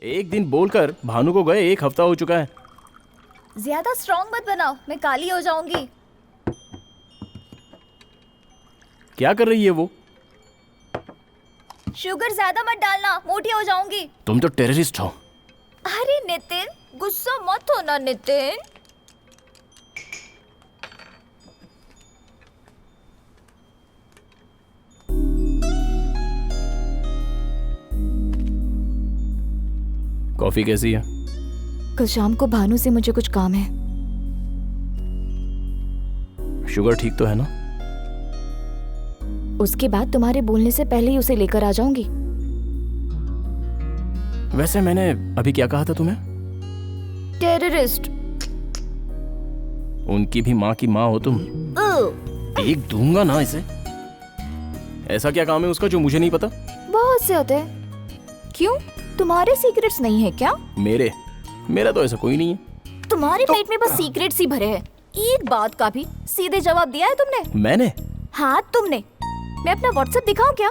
एक दिन बोलकर भानु को गए 1 हफ्ता हो चुका है। ज्यादा स्ट्रॉन्ग मत बनाओ, मैं काली हो जाऊंगी। क्या कर रही है वो? शुगर ज्यादा मत डालना, मोटी हो जाऊंगी। तुम तो टेररिस्ट हो। अरे नितिन, गुस्सा मत होना नितिन। कॉफी कैसी है? कल शाम को भानु से मुझे कुछ काम है। शुगर ठीक तो है ना? उसके बाद तुम्हारे बोलने से पहले ही उसे लेकर आ जाऊंगी। वैसे मैंने अभी क्या कहा था तुम्हें? टेररिस्ट। उनकी भी माँ की माँ हो तुम। एक दूंगा ना इसे। ऐसा क्या काम है उसका जो मुझे नहीं पता? बहुत से होते हैं। क्यों, तुम्हारे सीक्रेट्स नहीं है क्या? मेरा तो ऐसा कोई नहीं है। तुम्हारे पेट में बस सीक्रेट्स ही भरे हैं। एक बात का भी सीधे जवाब दिया है तुमने? मैंने? हाँ तुमने। मैं अपना व्हाट्सएप दिखाऊं क्या?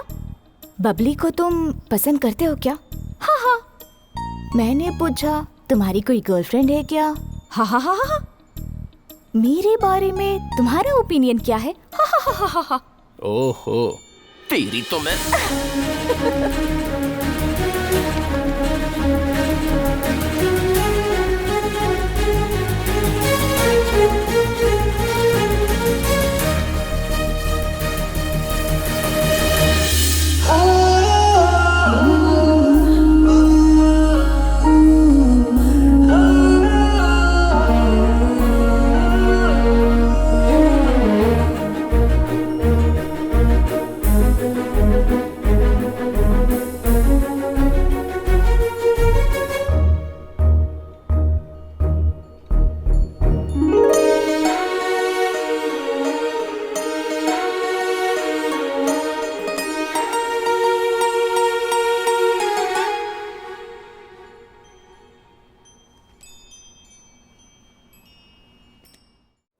बबली को तुम पसंद करते हो क्या? हाँ हाँ। मैंने पूछा तुम्हारी कोई गर्लफ्रेंड है क्या? हाँ हाँ हाँ हाँ। मेरे बारे में तुम्हारा ओपिनियन क्या है? हाँ हाँ हाँ हाँ हाँ। ओहो, तेरी तो मैं।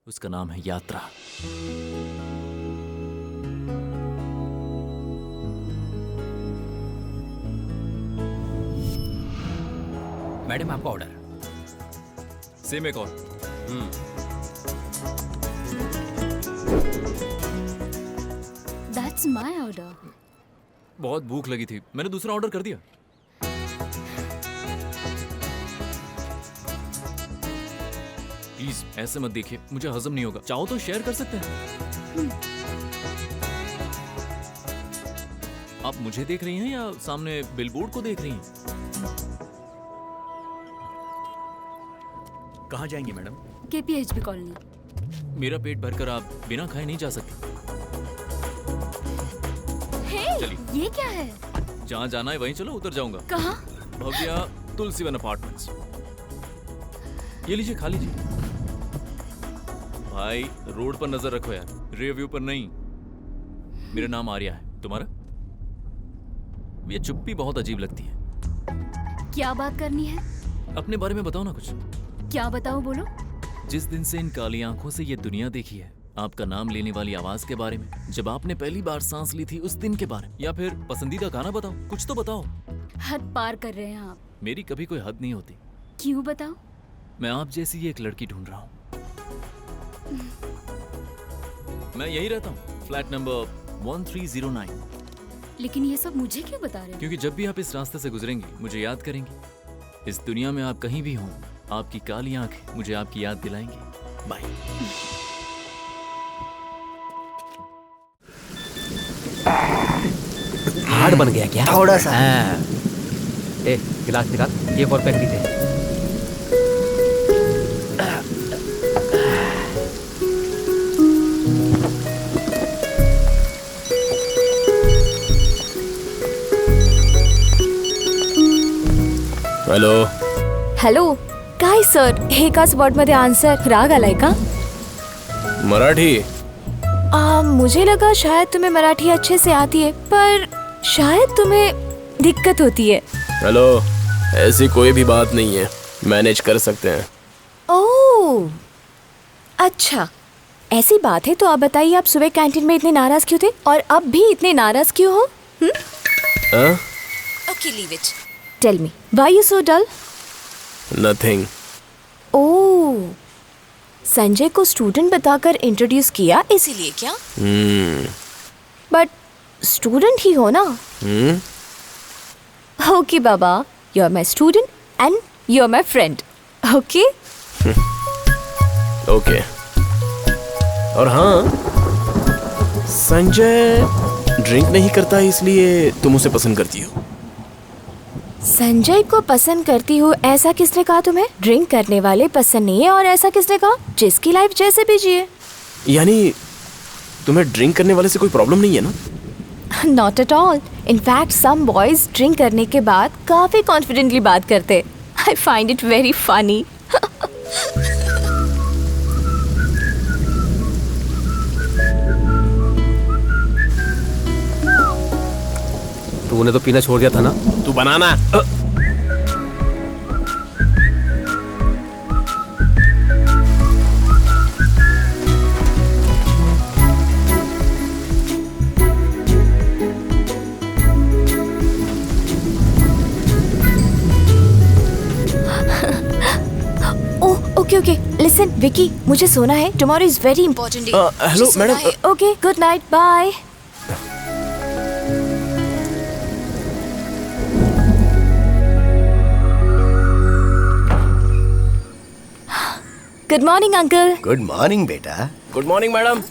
उसका नाम है यात्रा। मैडम आपका ऑर्डर। सेम एक और। That's my order. बहुत भूख लगी थी, मैंने दूसरा ऑर्डर कर दिया। प्लीज ऐसे मत देखिए, मुझे हजम नहीं होगा। चाहो तो शेयर कर सकते हैं। आप मुझे देख रही हैं या सामने बिलबोर्ड को देख रही हैं? कहाँ जाएंगे मैडम? KPHB colony. मेरा पेट भरकर आप बिना खाए नहीं जा सकते। चलिए। ये क्या है? जहाँ जाना है वहीं चलो, उतर जाऊंगा। कहाँ? भव्या तुलसीवन अपार्टमेंट्स। ये लीजिए, खा लीजिए। भाई रोड पर नजर रखो यार, रेयर व्यू पर नहीं। मेरा नाम आर्या है, तुम्हारा? ये चुप्पी बहुत अजीब लगती है। क्या बात करनी है? अपने बारे में बताओ ना कुछ। क्या बताऊं, बोलो। जिस दिन से इन काली आंखों से ये दुनिया देखी है, आपका नाम लेने वाली आवाज के बारे में, जब आपने पहली बार सांस ली थी उस दिन के बारे में, या फिर पसंदीदा गाना बताओ, कुछ तो बताओ। हद पार कर रहे हैं आप। मेरी कभी कोई हद नहीं होती। क्यों, बताओ। मैं आप जैसी एक लड़की ढूंढ रहा हूँ। मैं यही रहता हूँ, फ्लैट नंबर 1309। लेकिन ये सब मुझे क्यों बता रहे हो? क्योंकि जब भी आप इस रास्ते से गुजरेंगी मुझे याद करेंगी। इस दुनिया में आप कहीं भी हों, आपकी काली आंखें मुझे आपकी याद दिलाएंगी। बाय। हार्ड बन गया क्या? थोड़ा सा। ए, गिलास निकाल, ये और पैक दीजिए। हॅलो, काय सर, एकाच वर्डमध्ये आन्सर? राग आलाय का? मराठी। मुझे लगा शायद तुम्हें मराठी अच्छे से आती है, पर शायद तुम्हें दिक्कत होती है। हेलो, ऐसी कोई भी बात नहीं है, मैनेज कर सकते हैं। ओह, अच्छा ऐसी बात है तो आप बताइए, आप सुबह कैंटीन में इतने नाराज क्यों थे और अब भी इतने नाराज क्यों हो? हाँ? Okay, leave it. Tell me why you so dull? Nothing. Oh, Sanjay को स्टूडेंट बताकर इंट्रोड्यूस किया इसीलिए क्या? बट स्टूडेंट ही हो ना? ओके बाबा, you are my student and you are my friend. Okay okay. और हाँ, संजय ड्रिंक नहीं करता इसलिए तुम उसे पसंद करती हो। संजय को पसंद करती हूँ ऐसा किसने कहा तुम्हें? ड्रिंक करने वाले पसंद नहीं है और ऐसा किसने कहा? जिसकी लाइफ जैसे भी जिए। यानी तुम्हें ड्रिंक करने वाले से कोई प्रॉब्लम नहीं है ना? Not at all. In fact some boys drink करने के बाद काफी कॉन्फिडेंटली बात करते। I find it very funny. तूने तो पीना छोड़ दिया था ना? तू बनाना। ओके ओके, लिसन विकी, मुझे सोना है। Tomorrow is very important day. Hello madam. Okay, good night, bye. Good morning uncle. Good morning बेटा। Good morning madam.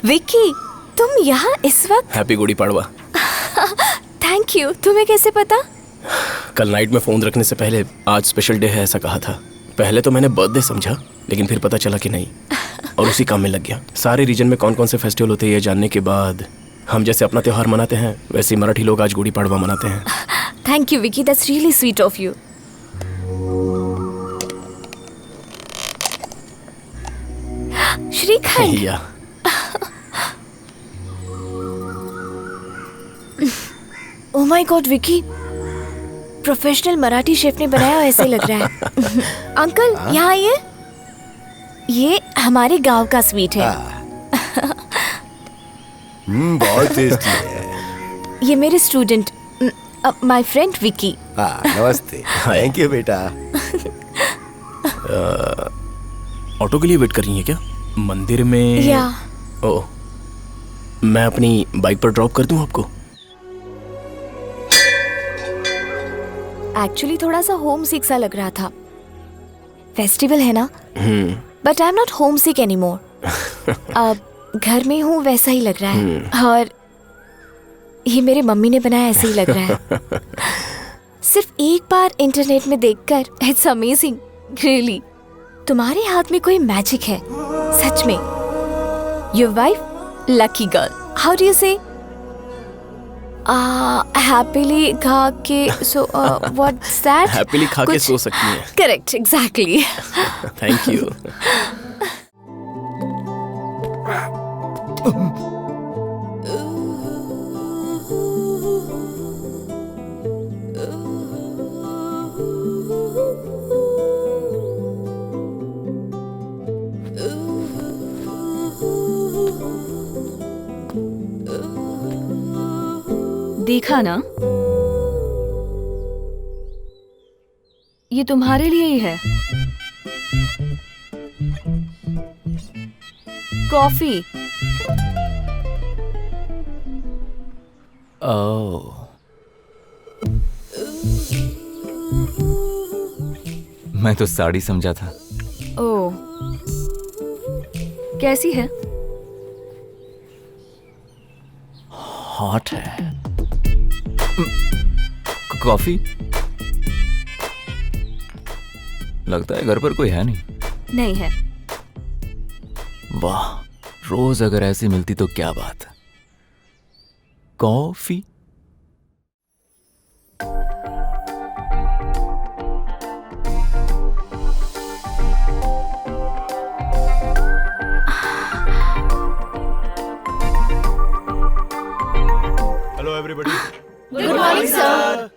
विकी, तुम यहाँ इस वक्त? Happy Gudi Padwa. Thank you. तुम्हें कैसे पता? कल नाइट में फोन रखने से पहले आज स्पेशल डे है ऐसा कहा था। पहले तो मैंने बर्थडे समझा, लेकिन फिर पता चला कि नहीं, और उसी काम में लग गया। सारे रीजन में कौन कौन से फेस्टिवल होते हैं ये जानने के बाद हम जैसे अपना त्योहार मनाते हैं वैसे मराठी लोग आज गुड़ी पड़वा मनाते हैं। Thank you Vicky, that's really sweet of you. Shrikhand. या oh my god Vicky, professional Marathi chef ने बनाया ऐसे लग रहा है। अंकल यहाँ आइए, ये हमारे गांव का स्वीट है। बहुत टेस्टी है। ये मेरे स्टूडेंट, माय फ्रेंड विकी। नमस्ते। थैंक यू बेटा। ऑटो के लिए वेट कर रही है क्या मंदिर में? या ओह, मैं अपनी बाइक पर ड्रॉप कर दूं आपको? एक्चुअली थोड़ा सा होम सिक सा लग रहा था। फेस्टिवल है ना, but I am not home sick any more. अब घर में हूँ वैसा ही लग रहा है। और ये मेरे मम्मी ने बनाया ऐसे ही लग रहा है। सिर्फ एक बार इंटरनेट में देखकर इट्स अमेजिंग रियली। तुम्हारे हाथ में कोई मैजिक है सच में। Your wife lucky girl. How do you से? हैप्पीली खा के सो व्हाट्स दैट? हैप्पीली खा के सो सकती हैं। Correct, exactly. Thank you. देखा ना, ये तुम्हारे लिए ही है। कॉफी। ओह, मैं तो साड़ी समझा था। ओह, कैसी है? हॉट है। कॉफी? लगता है घर पर कोई है नहीं। नहीं है। वाह, रोज अगर ऐसी मिलती तो क्या बात। Coffee? Hello everybody. Good morning sir.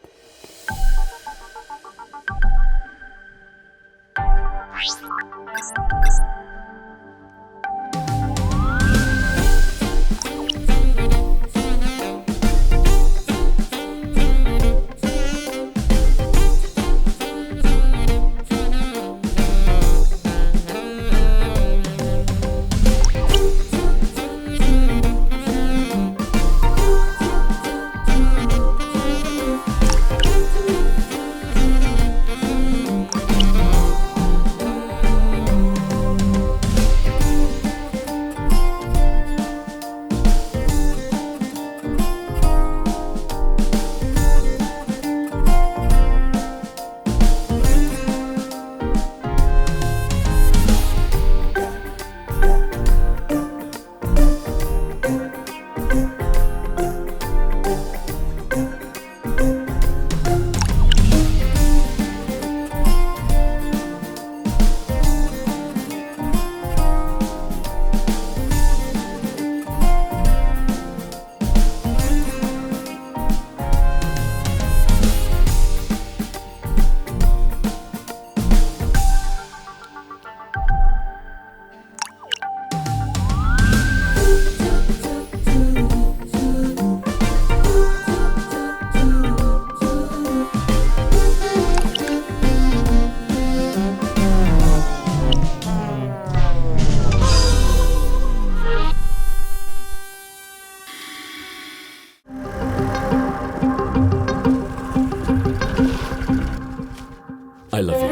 I love you.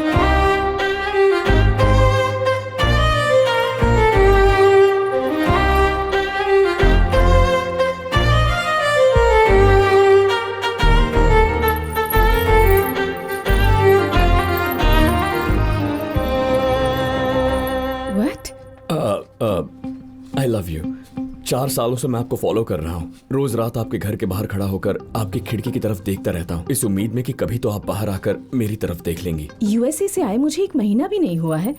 What? I love you. 4 सालों से मैं आपको फॉलो कर रहा हूँ। रोज रात आपके घर के बाहर खड़ा होकर आपकी खिड़की की तरफ देखता रहता हूँ, इस उम्मीद में कि कभी तो आप बाहर आकर मेरी तरफ देख लेंगी। यूएसए से आए मुझे 1 महीना भी नहीं हुआ है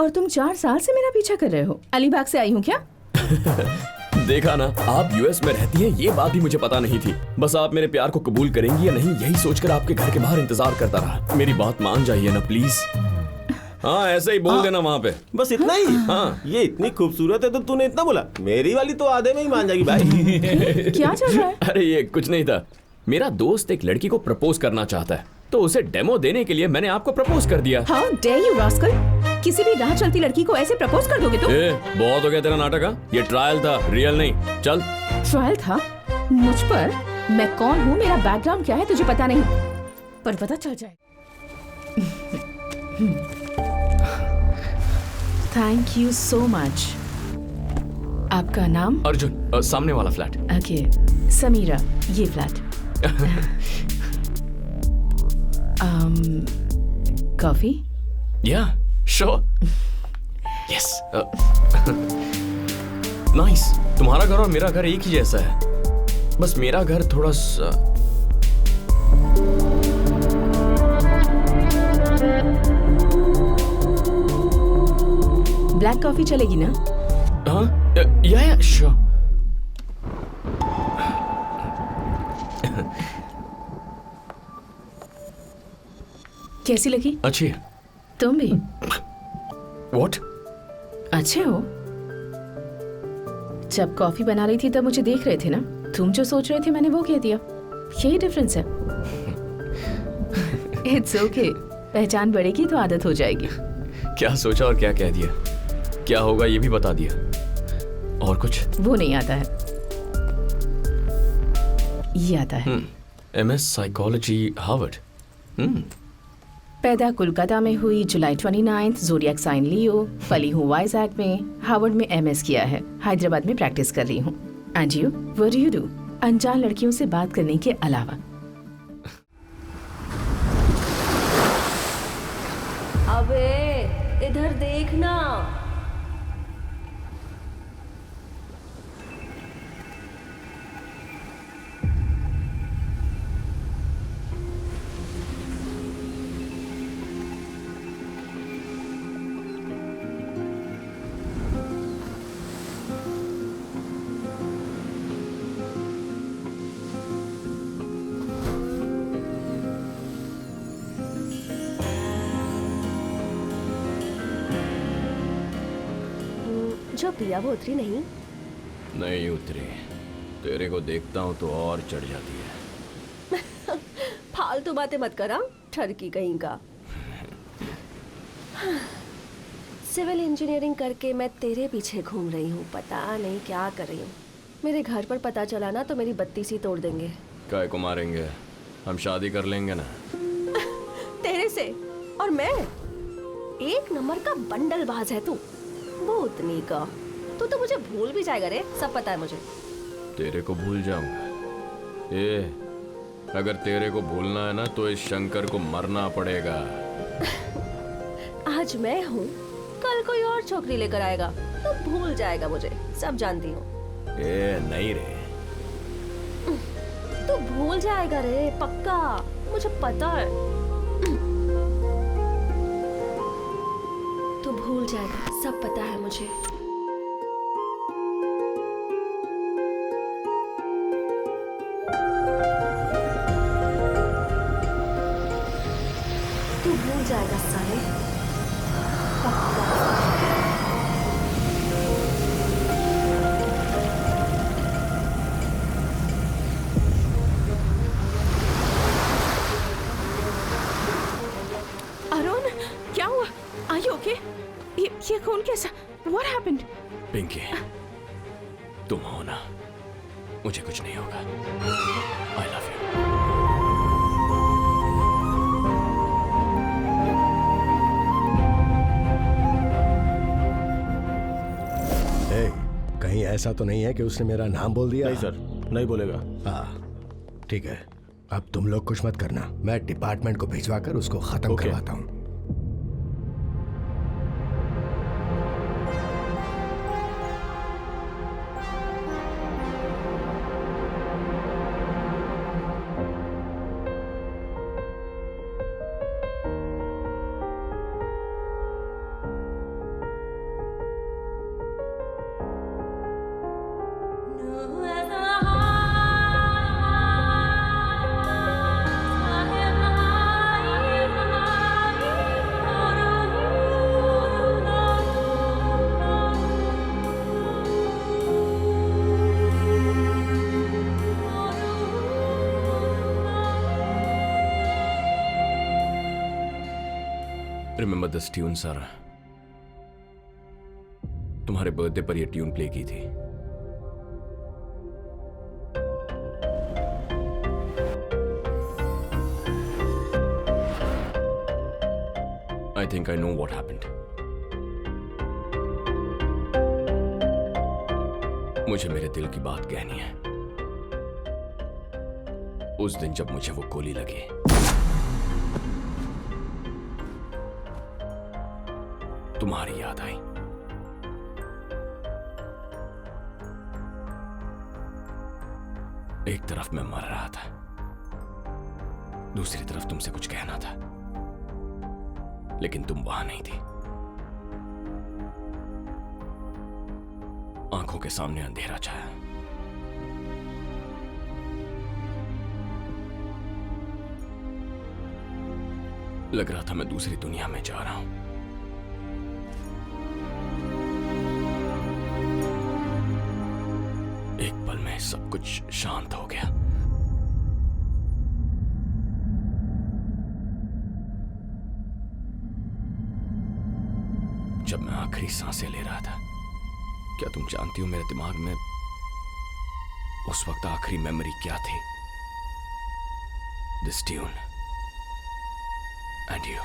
और तुम 4 साल से मेरा पीछा कर रहे हो। अलीबाग से आई हूँ क्या? देखा ना, आप यूएस में रहती हैं, ये बात भी मुझे पता नहीं थी। बस आप मेरे प्यार को कबूल करेंगी या नहीं, यही सोचकर आपके घर के बाहर इंतजार करता रहा। मेरी बात मान जाइए ना प्लीज। हाँ, ऐसे ही बोल देना वहाँ पे। बस इतना ही? हाँ। ये इतनी खूबसूरत है तो तूने इतना बोला? मेरी वाली तो आधे में ही मान जाएगी भाई। क्या चल रहा है? अरे ये कुछ नहीं था। मेरा दोस्त एक लड़की को प्रपोज करना चाहता है, तो उसे डेमो देने के लिए मैंने आपको प्रपोज कर दिया। How dare you rascal! किसी भी राह चलती लड़की को ऐसे प्रपोज कर दोगे तुम? बहुत हो गया तेरा नाटक। हाँ? ये ट्रायल था, रियल नहीं। चल। ट्रायल था मुझ पर? मैं कौन हूँ, मेरा बैकग्राउंड क्या है तुझे पता नहीं, पर पता चल जाए। Thank you so much. आपका नाम? अर्जुन, सामने वाला फ्लैट। ओके, समीरा, ये फ्लैट। कॉफी? या श्योर। यस। नाइस। तुम्हारा घर और मेरा घर एक ही जैसा है, बस मेरा घर थोड़ा सा ब्लैक कॉफी चलेगी ना? हाँ, या श्योर। कैसी लगी? अच्छी है। तुम भी व्हाट? अच्छे हो। जब कॉफी बना रही थी तब मुझे देख रहे थे ना, तुम जो सोच रहे थे मैंने वो कह दिया, यही डिफरेंस है। इट्स ओके, पहचान बढ़ेगी तो आदत हो जाएगी। क्या सोचा और क्या कह दिया, क्या होगा ये भी बता दिया, और कुछ? वो नहीं आता है, ये आता है। MS psychology, Harvard. पैदा कोलकाता में हुई, जुलाई 29, ज़ोडिएक साइन लियो, पली हूँ वाइजैक में, हार्वर्ड में MS किया है, हैदराबाद में प्रैक्टिस कर रही हूँ। And you, what do you do? अनजान लड़कियों से बात करने के अलावा। अबे इधर देखना। जो पिया वो उतरी नहीं उतरी। तेरे को देखता हूँ तो और चढ़ जाती है। फालतू बातें मत करा, ठरकी कहीं का। सिविल इंजीनियरिंग करके मैं तेरे पीछे घूम रही हूँ, पता नहीं क्या कर रही हूँ। मेरे घर पर पता चला ना तो मेरी बत्ती सी तोड़ देंगे। काय को मारेंगे, हम शादी कर लेंगे ना। तेरे से? और मैं? 1 नंबर का बंडल बाज है तू, भूतनी का। तू तो मुझे भूल भी जाएगा रे, सब पता है मुझे। तेरे को भूल जाऊंगा? अगर तेरे को भूलना है ना तो इस शंकर को मरना पड़ेगा। आज मैं हूँ, कल कोई और छोकरी लेकर आएगा तो भूल जाएगा मुझे, सब जानती हूँ। नहीं रे, तू भूल जाएगा रे, पक्का, मुझे पता है। तू भूल जाएगा, सब पता है मुझे। तू भूल जाएगा साले, पक्का। अरुण, क्या हुआ? Are you okay? ये खून कैसा? What happened? पिंकी, तुम हो ना, मुझे कुछ नहीं होगा। I love you. ऐसा तो नहीं है कि उसने मेरा नाम बोल दिया? नहीं सर, नहीं बोलेगा। हाँ ठीक है, अब तुम लोग कुछ मत करना, मैं डिपार्टमेंट को भिजवा कर उसको खत्म ओके। करवाता हूँ। रिमेंबर दिस ट्यून सारा, तुम्हारे बर्थडे पर यह ट्यून प्ले की थी। I think I know what happened. मुझे मेरे दिल की बात कहनी है। उस दिन जब मुझे वो गोली लगी, तुम्हारी याद आई। एक तरफ मैं मर रहा था, दूसरी तरफ तुमसे कुछ कहना था, लेकिन तुम वहां नहीं थी। आंखों के सामने अंधेरा छाया। लग रहा था मैं दूसरी दुनिया में जा रहा हूं। एक पल में सब कुछ शांत हो गया। जब मैं आखिरी सांसें ले रहा था, क्या तुम जानती हो मेरे दिमाग में उस वक्त आखिरी मेमोरी क्या थी? This tune and you.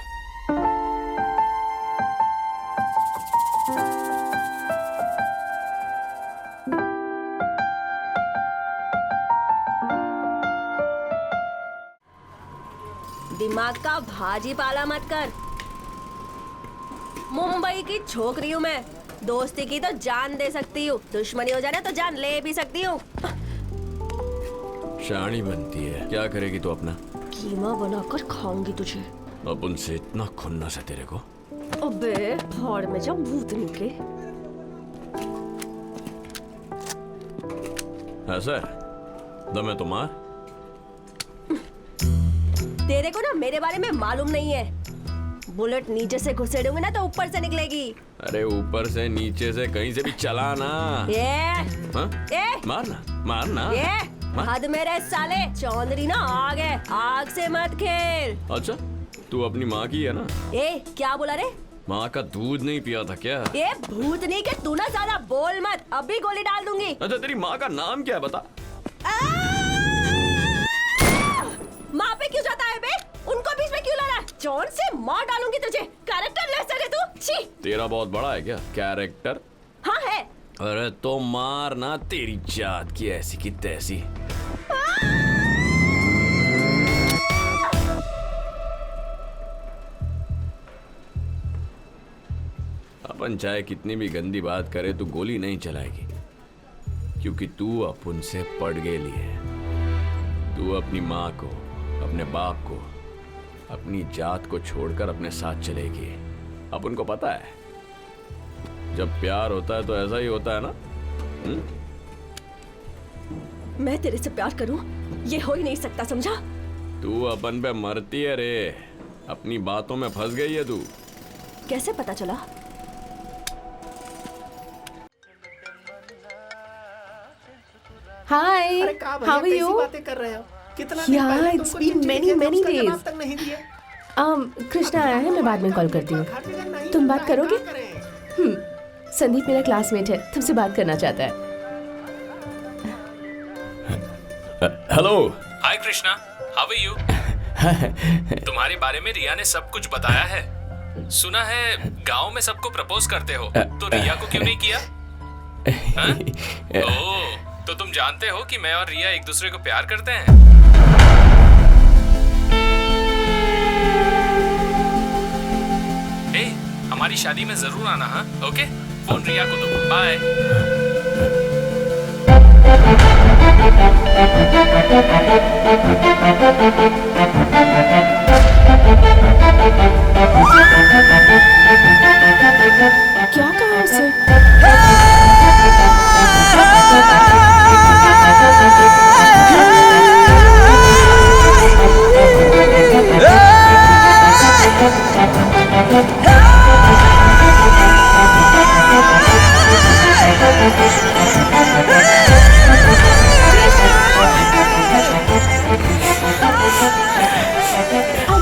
दिमाग का भाजी पाला मत कर। मुंबई की छोकरी हूँ मैं, दोस्ती की तो जान दे सकती हूँ, दुश्मनी हो जाए तो जान ले भी सकती हूँ। शानी बनती है, क्या करेगी तो अपना? कीमा बनाकर खाऊंगी तुझे। अब उनसे इतना खुन्नस है तेरे को? अबे भाड़ में जाओ भूतनी के। ऐसा दम है तुम्हार? तेरे को ना मेरे बारे में मालूम नहीं है। बुलेट नीचे से घुसेड़ूंगी ना तो ऊपर से निकलेगी। अरे ऊपर से नीचे से कहीं से भी चला ना। मारना मारना। हद मेरे साले, चौंदरी ना आगे, आग से मत खेल। अच्छा तू अपनी माँ की है ना? क्या बोला रे? माँ का दूध नहीं पिया था क्या? भूतनी के, तू ना ज्यादा बोल मत, अभी गोली डाल दूंगी। अच्छा तेरी माँ का नाम क्या है बता? माँ पे क्यों जाता है बे? उनको बीच में क्यों लाना? जॉन से मार डालूंगी तुझे। कैरेक्टर लेस है तू। छी। तेरा बहुत बड़ा है क्या कैरेक्टर? हाँ है। अरे तो मार ना, तेरी जात की ऐसी की तैसी। अपन चाहे कितनी भी गंदी बात करे तो गोली नहीं चलाएगी, क्योंकि तू अपन से पड़ गेली है। तू अपनी माँ को, अपने बाप को, अपनी जात को छोड़कर अपने साथ चलेगी। अपन को पता है जब प्यार होता है तो ऐसा ही होता है ना। मैं तेरे से प्यार करूं ये हो ही नहीं सकता, समझा? तू अपन पे मरती है रे, अपनी बातों में फंस गई है तू। कैसे पता चला? हाय, हाउ आर यू? बातें कर रहे हो? कितना यार, it's been many days. तक नहीं दिया। कृष्णा आया है, मैं बाद में कॉल करती हूँ। तुम बात करोगे? संदीप मेरा क्लासमेट है, तुमसे बात करना चाहता है। Hello. Hi Krishna, how are you? तुम्हारे बारे में रिया ने सब कुछ बताया है। सुना है गांव में सबको प्रपोज करते हो, तो रिया को क्यों नहीं किया? हाँ? ओह, तो तुम जानते हो कि मैं और रिया एक दूसरे को प्यार करते हैं? ए, हमारी शादी में जरूर आना, हाँ? ओके, फोन रिया को दो। बाय। क्या कहा उसे?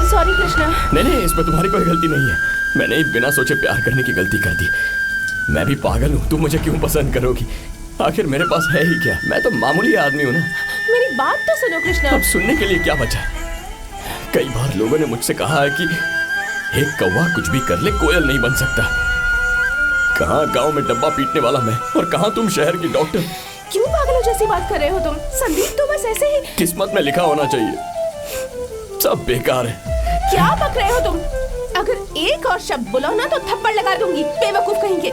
सॉरी कृष्णा। नहीं, इसमें तुम्हारी कोई गलती नहीं है। मैंने ही बिना सोचे प्यार करने की गलती कर दी। मैं भी पागल हूँ, तुम मुझे क्यों पसंद करोगी? आखिर मेरे पास है ही क्या? मैं तो मामूली आदमी हूँ ना। मेरी बात तो सुनो कृष्णा। अब सुनने के लिए क्या बचा? कई बार लोगों ने मुझसे कहा है कि एक कौवा कुछ भी कर ले, कोयल नहीं बन सकता। कहाँ गांव में डब्बा पीटने वाला मैं, और कहाँ तुम शहर की डॉक्टर। क्यों पागलों जैसी बात कर रहे हो तुम? संदीप तो बस ऐसे ही। किस्मत में लिखा होना चाहिए। सब बेकार है। क्या बक रहे हो तुम? अगर एक और शब्द बोलो ना तो थप्पड़ लगा दूंगी, बेवकूफ कहेंगे।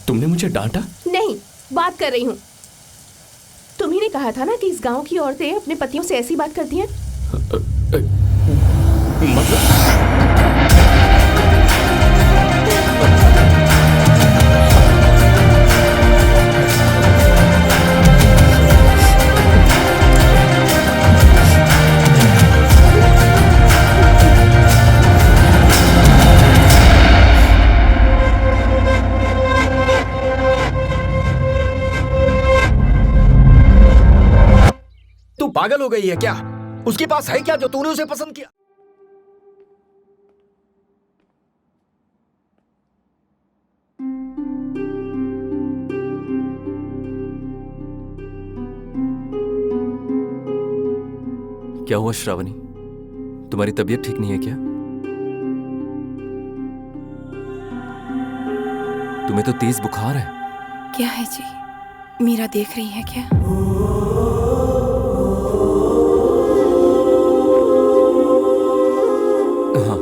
तुमने मुझे डांटा? नहीं, बात कर रही हूँ। तुम्ही ने कहा था ना कि इस गांव की औरतें अपने पतियों से ऐसी बात करती हैं। मतलब तू पागल हो गई है क्या? उसके पास है क्या जो तूने उसे पसंद किया? क्या हुआ श्रावणी? तुम्हारी तबीयत ठीक नहीं है क्या? तुम्हें तो तेज बुखार है। क्या है जी? मीरा देख रही है क्या? हाँ।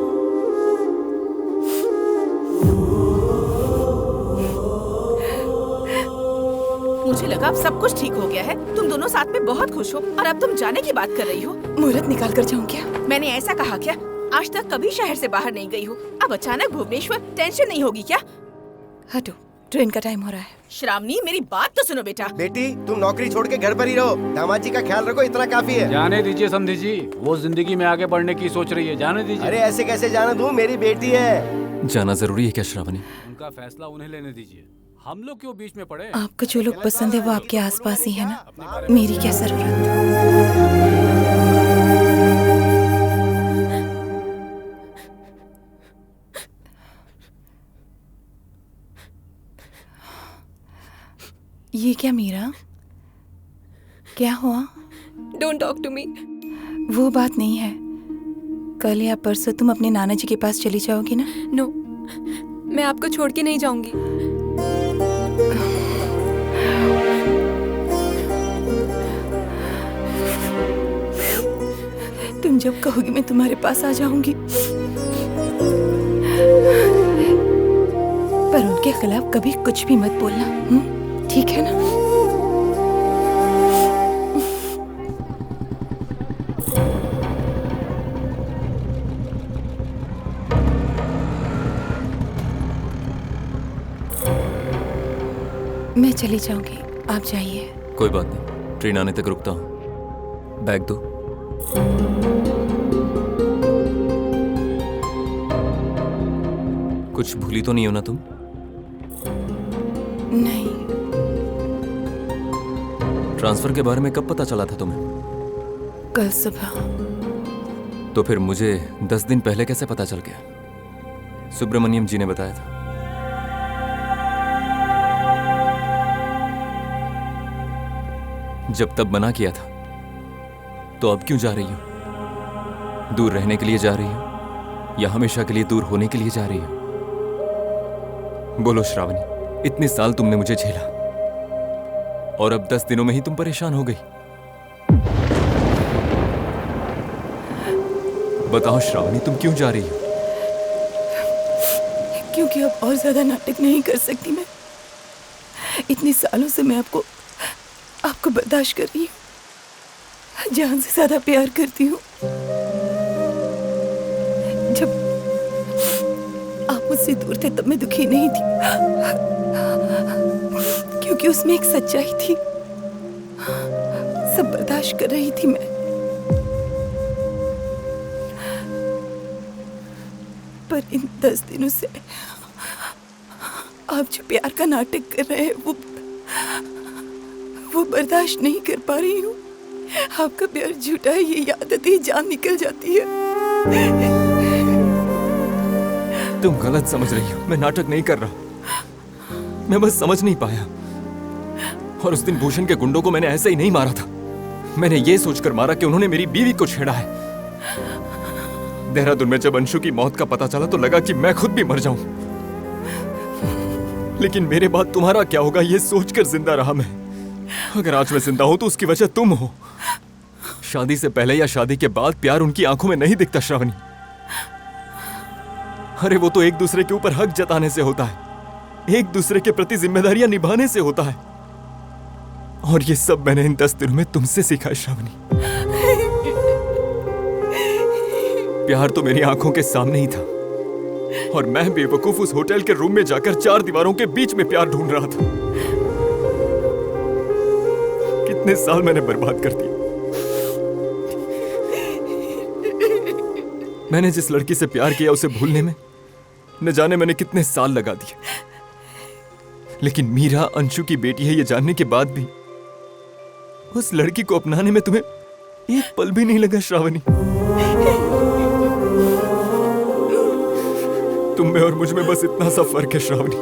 मुझे लगा अब सब कुछ ठीक हो गया है। तुम दोनों साथ में बहुत खुश हो और अब तुम जाने की बात कर रही हो। मुहूर्त निकाल कर जाऊं क्या? मैंने ऐसा कहा क्या? आज तक कभी शहर से बाहर नहीं गई हूँ। अब अचानक भुवनेश्वर, टेंशन नहीं होगी क्या? हटो, ट्रेन का टाइम हो रहा है। श्रावणी, मेरी बात तो सुनो बेटा। बेटी, तुम नौकरी छोड़ के घर पर ही रहो। दामाद जी का ख्याल रखो, इतना काफी है। जाने दीजिए समधी जी, वो जिंदगी में आगे बढ़ने की सोच रही है, जाने दीजिए। अरे ऐसे कैसे जाना दूं? मेरी बेटी है। जाना जरूरी है क्या श्रावणी? उनका फैसला उन्हें लेने दीजिए, हम लोग क्यों बीच में पड़े? आपको जो लोग पसंद है वो आपके आसपास ही है ना। मेरी क्या जरूरत? ये क्या मीरा? क्या हुआ? Don't talk to me. वो बात नहीं है। कल या परसों तुम अपने नाना जी के पास चली जाओगी ना? नो, मैं आपको छोड़ के नहीं जाऊंगी। तुम जब कहोगी मैं तुम्हारे पास आ जाऊंगी। पर उनके खिलाफ कभी कुछ भी मत बोलना, ठीक है ना? मैं चली जाऊंगी, आप जाइए। कोई बात नहीं, ट्रेन आने तक रुकता हूँ। बैग दो। कुछ भूली तो नहीं हो ना तुम? नहीं। ट्रांसफर के बारे में कब पता चला था तुम्हें? कल सुबह। तो फिर मुझे 10 दिन पहले कैसे पता चल गया? सुब्रमण्यम जी ने बताया था। जब तब मना किया था, तो अब क्यों जा रही हो? दूर रहने के लिए जा रही हो या हमेशा के लिए दूर होने के लिए जा रही हो? बोलो श्रावणी। इतने साल तुमने मुझे झेला और अब 10 दिनों में ही तुम परेशान हो गई। बताओ श्रावणी, तुम क्यों जा रही हो? क्योंकि अब और ज्यादा नाटक नहीं कर सकती मैं। इतने सालों से मैं आपको बर्दाश्त कर रही हूँ, जान से ज्यादा प्यार करती हूँ। जब आप मुझसे दूर थे तब मैं दुखी नहीं थी, क्योंकि उसमें एक सच्चाई थी। सब बर्दाश्त कर रही थी मैं, पर इन 10 दिनों से आप जो प्यार का नाटक कर रहे हैं वो बर्दाश्त नहीं कर पा रही हूँ। आपका प्यार झूठा है, ये याद आती ही जान निकल जाती है। तुम गलत समझ रही हो, मैं नाटक नहीं कर रहा, मैं बस समझ नहीं पाया। और उस दिन भूषण के गुंडों को मैंने ऐसे ही नहीं मारा था, मैंने ये सोचकर मारा कि उन्होंने मेरी बीवी को छेड़ा है। देहरादून में जब अंशु की मौत का पता चला तो लगा कि मैं खुद भी मर जाऊं, लेकिन मेरे बाद तुम्हारा क्या होगा ये सोचकर जिंदा रहा मैं। अगर आज मैं जिंदा हूं तो उसकी वजह तुम हो। शादी से पहले या शादी के बाद प्यार उनकी आंखों में नहीं दिखता श्रावणी। अरे वो तो एक दूसरे के ऊपर हक जताने से होता है, एक दूसरे के प्रति जिम्मेदारियां निभाने से होता है। और ये सब मैंने इन 10 दिनों में तुमसे सीखा है श्रावणी। प्यार तो मेरी आंखों के सामने ही था और मैं बेवकूफ उस होटल के रूम में जाकर 4 दीवारों के बीच में प्यार ढूंढ रहा था। कितने साल मैंने बर्बाद कर दिए। मैंने जिस लड़की से प्यार किया उसे भूलने में न जाने मैंने कितने साल लगा दिए। लेकिन मीरा अंशु की बेटी है ये जानने के बाद भी उस लड़की को अपनाने में तुम्हें एक पल भी नहीं लगा श्रावणी। तुम में और मुझ में बस इतना सा फर्क है श्रावणी।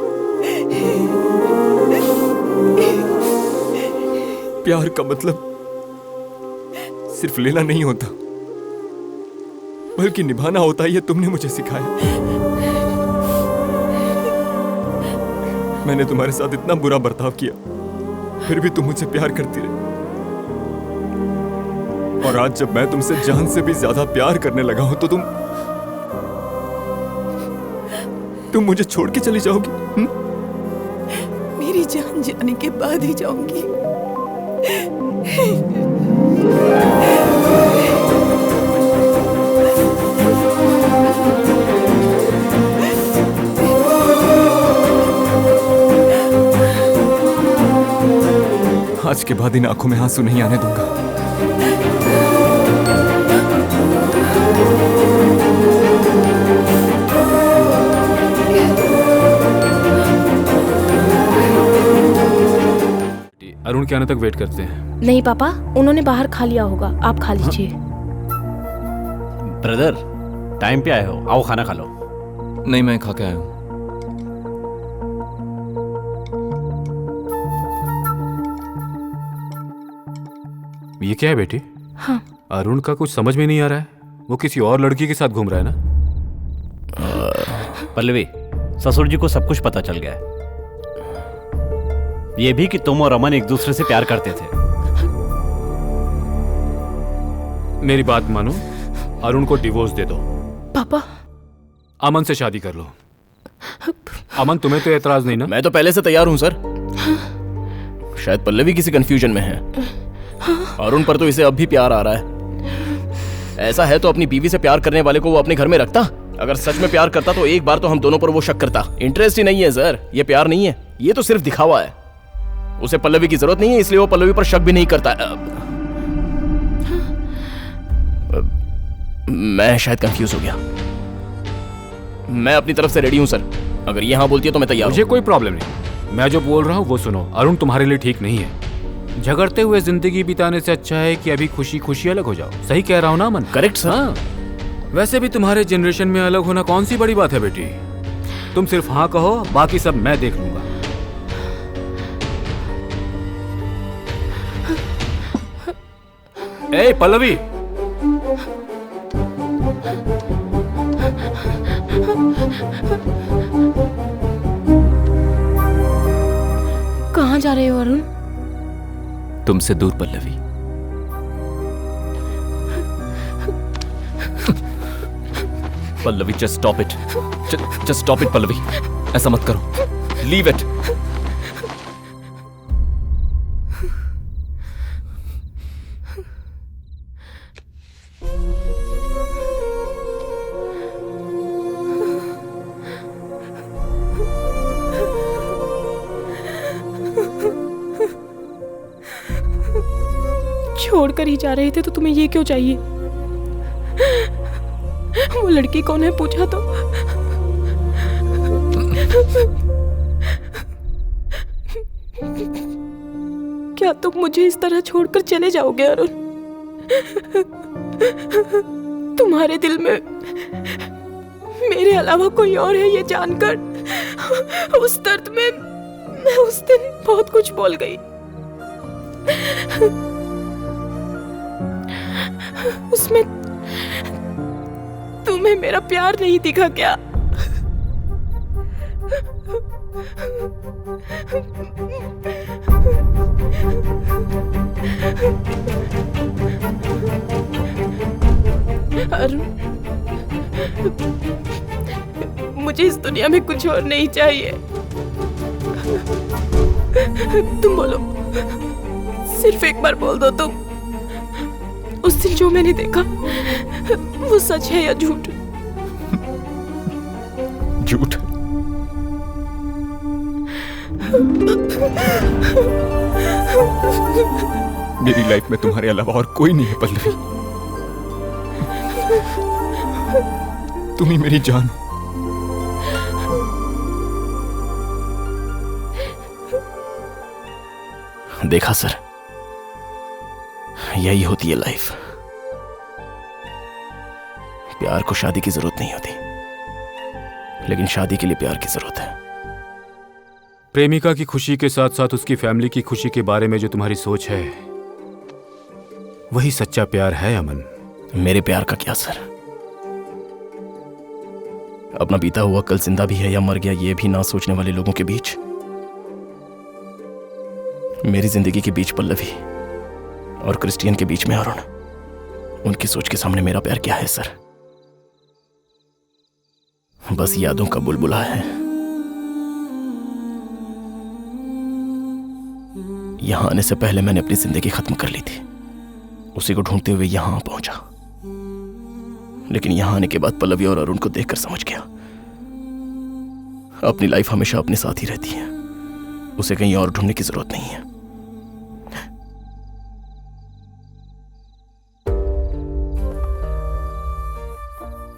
प्यार का मतलब सिर्फ लेना नहीं होता, बल्कि निभाना होता है, ये तुमने मुझे सिखाया। मैंने तुम्हारे साथ इतना बुरा बर्ताव किया, फिर भी तुम मुझसे प्यार करती रही। और आज जब मैं तुमसे जान से भी ज्यादा प्यार करने लगा हूं तो तुम मुझे छोड़ के चली जाओगी? मेरी जान जाने के बाद ही जाऊंगी। आज के बाद इन आंखों में आंसू नहीं आने दूंगा। अरुण के आने तक वेट करते हैं। नहीं पापा, उन्होंने बाहर खा लिया होगा, आप खा लीजिए। ब्रदर, टाइम पे आए हो, आओ खाना खा लो। नहीं, मैं खा के आया हूं। ये क्या है बेटी? हाँ। अरुण का कुछ समझ में नहीं आ रहा है, वो किसी और लड़की के साथ घूम रहा है ना? पल्लवी, ससुर जी को सब कुछ पता चल गया है, ये भी कि तुम और अमन एक दूसरे से प्यार करते थे। मेरी बात मानो, अरुण को डिवोर्स दे दो। पापा, अमन से शादी कर लो। अमन, तुम्हें तो एतराज नहीं ना? मैं तो पहले से तैयार हूं सर। शायद पल्लवी किसी कंफ्यूजन में है। अरुण पर तो इसे अब भी प्यार आ रहा है। ऐसा है तो अपनी बीवी से प्यार करने वाले को वो अपने घर में रखता। अगर सच में प्यार करता तो एक बार तो हम दोनों पर वो शक करता। इंटरेस्ट ही नहीं है सर, ये प्यार नहीं है, ये तो सिर्फ दिखावा है। उसे पल्लवी की जरूरत नहीं है, इसलिए वो पल्लवी पर शक भी नहीं करता। मैं शायद कंफ्यूज हो गया। मैं अपनी तरफ से रेडी हूं सर, अगर ये हाँ बोलती है तो मैं तैयार हूं। मुझे कोई प्रॉब्लम नहीं, मैं जो बोल रहा हूँ वो सुनो। अरुण तुम्हारे लिए ठीक नहीं है। झगड़ते हुए जिंदगी बिताने से अच्छा है कि अभी खुशी खुशी अलग हो जाओ। सही कह रहा हूँ ना अमन? Correct sir. हाँ, वैसे भी तुम्हारे जनरेशन में अलग होना कौन सी बड़ी बात है बेटी। तुम सिर्फ हाँ कहो, बाकी सब मैं देख लूंगा। ए पल्लवी, कहाँ जा रहे हो अरुण? तुमसे दूर Pallavi. Pallavi just stop it, just stop it Pallavi, ऐसा मत करो, लीव इट। छोड़कर ही जा रहे थे तो तुम्हें ये क्यों चाहिए? वो लड़की कौन है पूछा तो? क्या तुम मुझे इस तरह छोड़कर चले जाओगे अरुण? तुम्हारे दिल में मेरे अलावा कोई और है ये जानकर उस दर्द में मैं उस दिन बहुत कुछ बोल गई। उसमें तुम्हें मेरा प्यार नहीं दिखा क्या? अरुण, मुझे इस दुनिया में कुछ और नहीं चाहिए। तुम बोलो, सिर्फ एक बार बोल दो तुम। उस दिन जो मैंने देखा वो सच है या झूठ? झूठ। मेरी लाइफ में तुम्हारे अलावा और कोई नहीं है पल्लवी, तुम ही मेरी जान हो। देखा सर, यही होती है लाइफ। प्यार को शादी की जरूरत नहीं होती, लेकिन शादी के लिए प्यार की जरूरत है। प्रेमिका की खुशी के साथ साथ उसकी फैमिली की खुशी के बारे में जो तुम्हारी सोच है, वही सच्चा प्यार है अमन। मेरे प्यार का क्या सर? अपना बीता हुआ कल जिंदा भी है या मर गया, ये भी ना सोचने वाले लोगों के बीच मेरी जिंदगी के बीच पल्लवी और क्रिस्टियन के बीच में अरुण, उनकी सोच के सामने मेरा प्यार क्या है सर? बस यादों का बुलबुला है। यहां आने से पहले मैंने अपनी जिंदगी खत्म कर ली थी, उसी को ढूंढते हुए यहां पहुंचा। लेकिन यहां आने के बाद पल्लवी और अरुण को देखकर समझ गया, अपनी लाइफ हमेशा अपने साथ ही रहती है, उसे कहीं और ढूंढने की जरूरत नहीं है।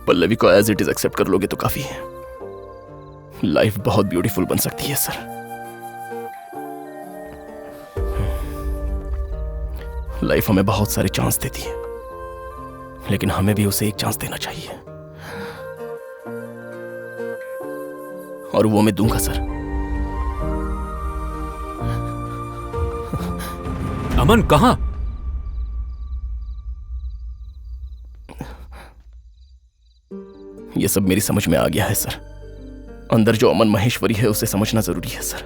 पल्लवी को एज इट इज एक्सेप्ट कर लोगे तो काफी है। लाइफ बहुत ब्यूटीफुल बन सकती है सर। लाइफ हमें बहुत सारे चांस देती है, लेकिन हमें भी उसे एक चांस देना चाहिए, और वो मैं दूंगा सर। अमन कहां? ये सब मेरी समझ में आ गया है सर। अंदर जो अमन महेश्वरी है उसे समझना जरूरी है सर।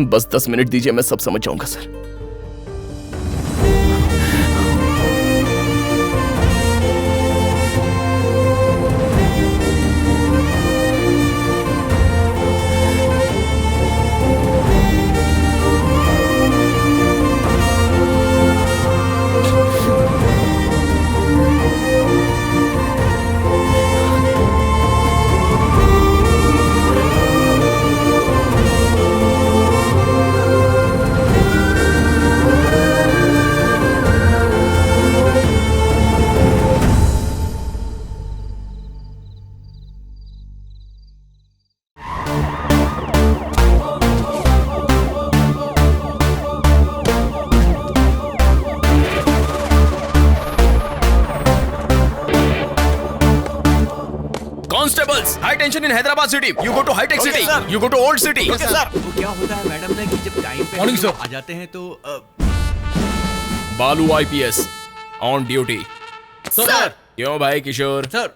बस 10 मिनट दीजिए, मैं सब समझ जाऊंगा sir. Constables, high tension in Hyderabad city. You go to high tech city. You go to old city. वो क्या होता है मैडम ना कि जब टाइम पे Morning, sir. आ जाते हैं तो बालू IPS on duty. सर। क्यों भाई किशोर? सर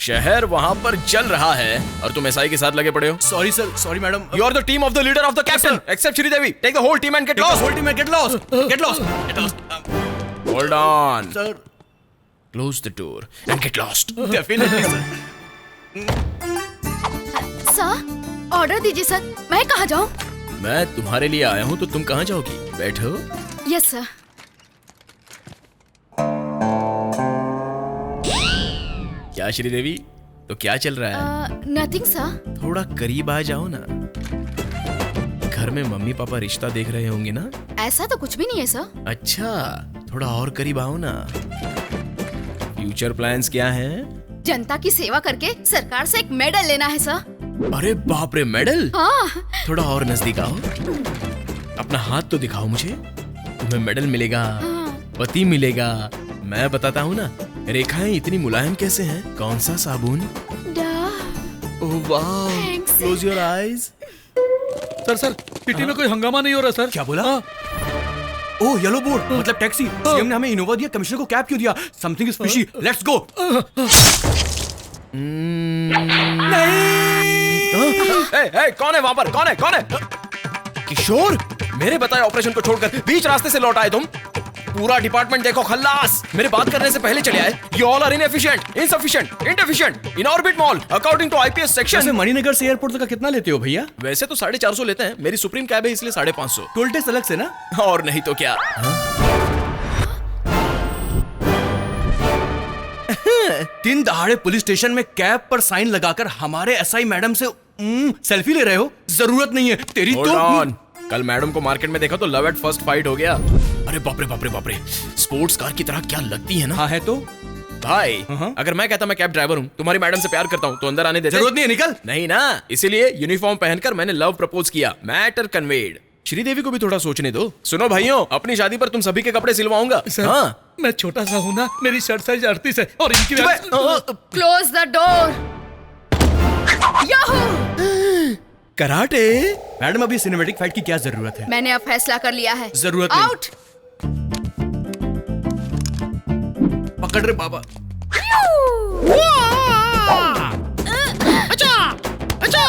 शहर वहां पर जल रहा है और तुम एसआई के साथ लगे पड़े हो। Sorry sir, sorry madam. You are the team of the leader of the captain, except Sridevi. Take the whole team and get lost. Whole team and get lost. Get lost. Get lost. Hold on. Sir. Close the door and get lost. Definitely sir. Sir, order दीजिए sir. मैं कहाँ जाऊँ? मैं तुम्हारे लिए आया हूँ तो तुम कहाँ जाओगी? बैठो। Yes sir. क्या श्रीदेवी, तो क्या चल रहा है? Nothing sir. थोड़ा करीब आ जाओ ना। घर में मम्मी पापा रिश्ता देख रहे होंगे ना? ऐसा तो कुछ भी नहीं है सर। अच्छा, थोड़ा और करीब आओ ना। फ्यूचर प्लान्स क्या हैं? जनता की सेवा करके सरकार से एक मेडल लेना है सर। अरे बाप रे, मेडल? हाँ। थोड़ा और नजदीक आओ। अपना हाथ तो दिखाओ मुझे। तुम्हें मेडल मिलेगा, पति मिलेगा। मैं बताता हूँ ना, रेखाएं इतनी मुलायम कैसे हैं? कौन सा साबुन? ओह वाह, close your eyes. Sir city में कोई हंगामा नहीं हो रहा सर। क्या बोला? ओह, येलो बोर्ड मतलब टैक्सी। सीएम ने हमें इनोवा दिया, कमिश्नर को कैब क्यों दिया? Something is fishy. Let's go. कौन है वहां पर? कौन है? किशोर, मेरे बताए ऑपरेशन को छोड़कर बीच रास्ते से लौट आए तुम। पूरा डिपार्टमेंट देखो खल्लास। मेरे बात करने से पहले चले आए। You all are inefficient, insufficient, inefficient, in orbit mall, according to IPS section। वैसे मणिनगर से एयरपोर्ट तक का कितना लेते हो भैया? वैसे तो 450 लेते हैं। मेरी सुप्रीम कैब है इसलिए 550। टोल टैक्स अलग से ना? और नहीं तो क्या। दिन दहाड़े पुलिस स्टेशन में कैब पर साइन लगाकर हमारे एसआई मैडम से सेल्फी ले रहे हो? जरूरत नहीं है तेरी। Hold तो on. कल मैडम को मार्केट में देखा तो लव एट फर्स्ट फाइट हो गया। अरे बाप रे बाप रे बाप रे, स्पोर्ट्स कार की तरह क्या लगती है ना। हाँ है तो भाई, अगर मैं कहता मैं कैब ड्राइवर हूँ, तुम्हारी मैडम से प्यार करता हूँ, तो अंदर आने देते? जरूरत नहीं है, निकल। नहीं ना, इसीलिए यूनिफॉर्म पहनकर मैंने लव प्रपोज किया। Matter conveyed. श्रीदेवी को भी थोड़ा सोचने दो। सुनो भाइयों, अपनी शादी पर तुम सभी के कपड़े सिलवाऊंगा। हाँ, मैं छोटा सा हूँ ना, मेरी शर्ट साइज 38 है और इनकी close the door. Karate? Madam अभी सिनेमैटिक फाइट की क्या जरूरत है? मैंने अब फैसला कर लिया है। जरूरत नहीं। आउट। पकड़ रे बाबा। अच्छा अच्छा।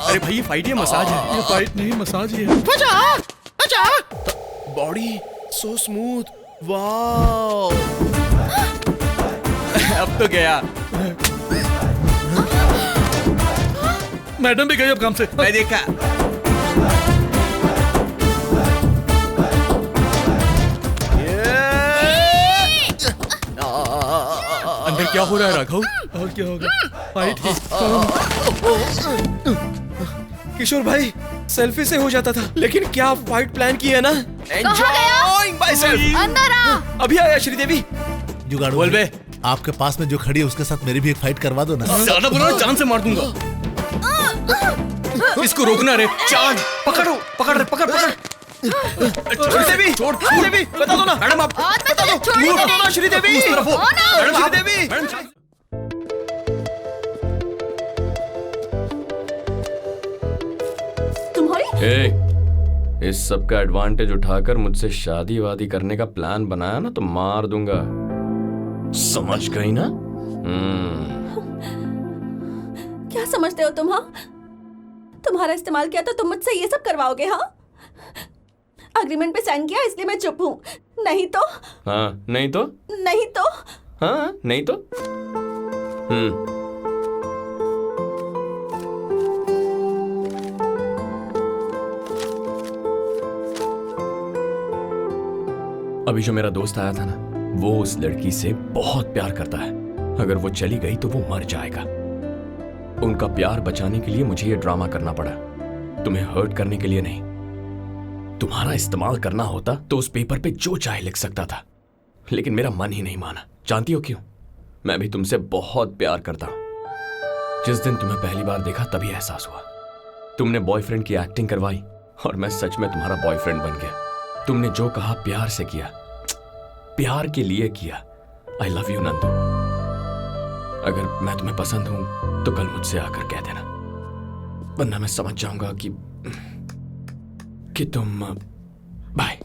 अरे भाई, ये फाइट या मसाज है? ये फाइट नहीं, मसाज ही है। Body so smooth. वाओ। अब तो गया। मैडम भी गई अब काम से। मैं देखा। अंदर क्या हो रहा है राघव? और क्या होगा? फाइट। किशोर भाई, सेल्फी से हो जाता था, लेकिन क्या फाइट प्लान की है ना। Enjoying myself। अंदर आ। अभी आया श्रीदेवी। जुगाड़ बोल बे। आपके पास में जो खड़ी है उसके साथ मेरी भी एक फाइट करवा दो ना। ज्यादा बोलो ना, जान से मार दूंगा। इसको रोकना रे। चार्ज। पकड़ो, पकड़ रे, पकड़। श्रीदेवी, छोड़। श्रीदेवी, बता दो ना। मैडम आप बता दो। बता दो ना श्रीदेवी। इस तरफ हो। मैडम श्रीदेवी। हे, इस सब का एडवांटेज उठाकर मुझसे शादी वादी करने का प्लान बनाया ना तो मार दूंगा। समझ गई ना? क्या समझते हो तुम? हाँ, तुम्हारा इस्तेमाल किया तो तुम मुझसे ये सब करवाओगे? हाँ, अग्रीमेंट पे साइन किया इसलिए मैं चुप हूँ। नहीं तो? हाँ, नहीं तो? नहीं तो? हाँ, नहीं तो? अभी जो मेरा दोस्त आया था ना, वो उस लड़की से बहुत प्यार करता है। अगर वो चली गई तो वो मर जाएगा। उनका प्यार बचाने के लिए मुझे ये ड्रामा करना पड़ा। तुम्हें हर्ट करने के लिए नहीं। तुम्हारा इस्तेमाल करना होता तो उस पेपर पे जो चाहे लिख सकता था, लेकिन मेरा मन ही नहीं माना। जानती हो क्यों? मैं भी तुमसे बहुत प्यार करता हूं। जिस दिन तुम्हें पहली बार देखा तभी एहसास हुआ। तुमने बॉयफ्रेंड की एक्टिंग करवाई और मैं सच में तुम्हारा बॉयफ्रेंड बन गया। तुमने जो कहा प्यार से किया, प्यार के लिए किया। I love you Nandu. अगर मैं तुम्हें पसंद हूं तो कल मुझसे आकर कह देना, वरना मैं समझ जाऊंगा कि तुम बाय।